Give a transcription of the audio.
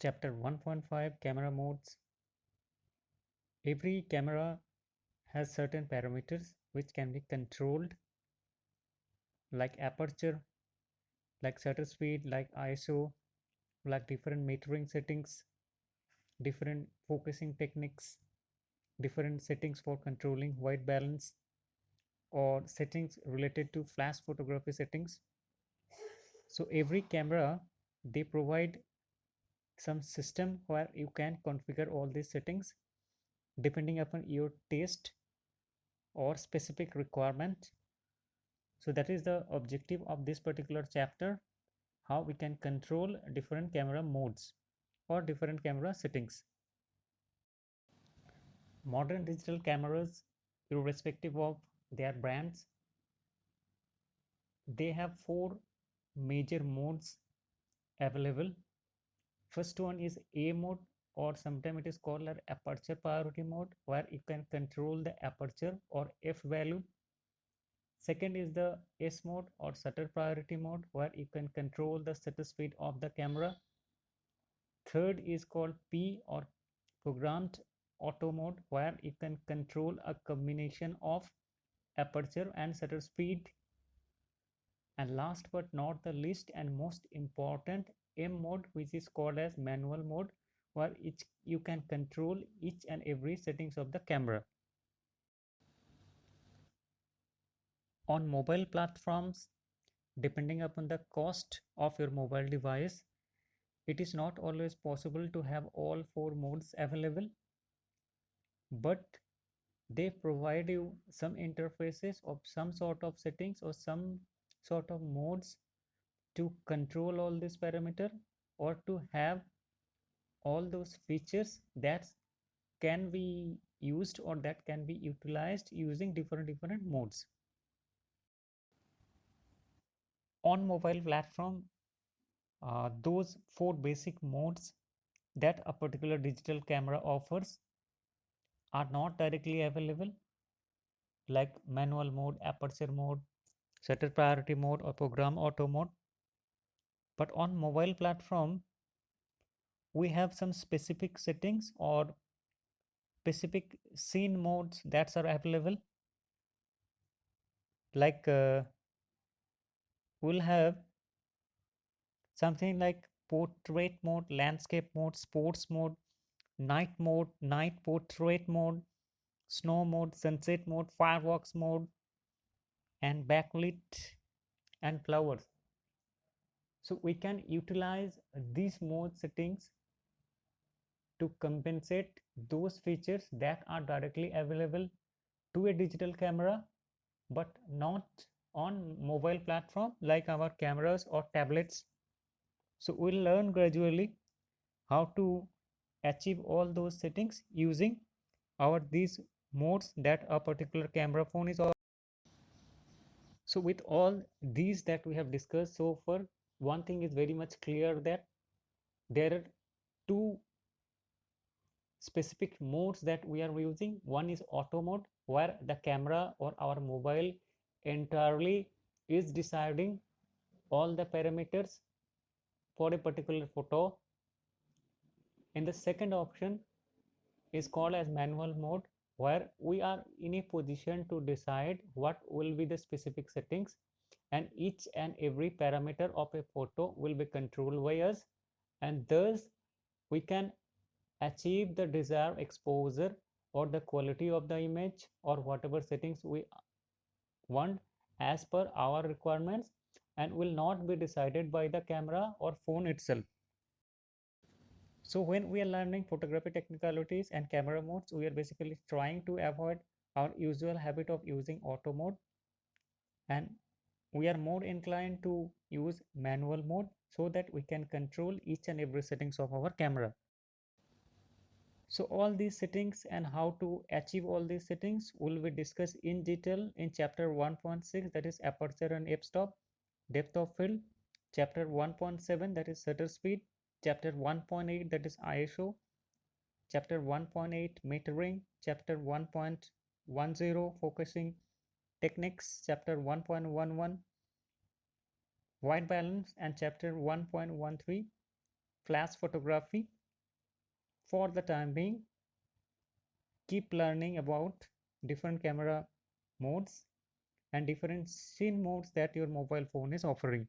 Chapter 1.5 Camera Modes. Every camera has certain parameters which can be controlled, like aperture, like shutter speed, like ISO, like different metering settings, different focusing techniques, different settings for controlling white balance, or settings related to flash photography settings. So every camera, they provide some system where you can configure all these settings depending upon your taste or specific requirement. So that is the objective of this particular chapter, how we can control different camera modes or different camera settings. Modern digital cameras, irrespective of their brands, they have four major modes available. First one is A mode, or sometimes it is called an aperture priority mode, where you can control the aperture or f value. Second is the S mode or shutter priority mode, where you can control the shutter speed of the camera. Third is called P or programmed auto mode, where you can control a combination of aperture and shutter speed. And last but not the least and most important, M mode, which is called as manual mode, where you can control each and every settings of the camera. On mobile platforms, depending upon the cost of your mobile device, it is not always possible to have all four modes available, but they provide you some interfaces of some sort of settings or some sort of modes to control all this parameter, or to have all those features that can be used or that can be utilized using different modes. On mobile platform, those four basic modes that a particular digital camera offers are not directly available, like manual mode, aperture mode, shutter priority mode, or program auto mode. But on mobile platform, we have some specific settings or specific scene modes that are available, like we'll have something like portrait mode, landscape mode, sports mode, night mode, night portrait mode, snow mode, sunset mode, fireworks mode, and backlit and flowers. So we can utilize these mode settings to compensate those features that are directly available to a digital camera but not on mobile platform like our cameras or tablets. So we'll learn gradually how to achieve all those settings using our these modes that a particular camera phone is. So with all these that we have discussed so far, one thing is very much clear, that there are two specific modes that we are using. One is auto mode, where the camera or our mobile entirely is deciding all the parameters for a particular photo. And the second option is called as manual mode, where we are in a position to decide what will be the specific settings, and each and every parameter of a photo will be controlled by us, and thus we can achieve the desired exposure or the quality of the image or whatever settings we want as per our requirements, and will not be decided by the camera or phone itself. So when we are learning photography technicalities and camera modes, we are basically trying to avoid our usual habit of using auto mode, and we are more inclined to use manual mode so that we can control each and every settings of our camera. So all these settings and how to achieve all these settings will be discussed in detail in chapter 1.6, that is aperture and f-stop, depth of field, chapter 1.7, that is shutter speed, chapter 1.8, that is ISO, chapter 1.8 metering, chapter 1.10 focusing techniques, chapter 1.11 white balance, and chapter 1.13 flash photography. For the time being, keep learning about different camera modes and different scene modes that your mobile phone is offering.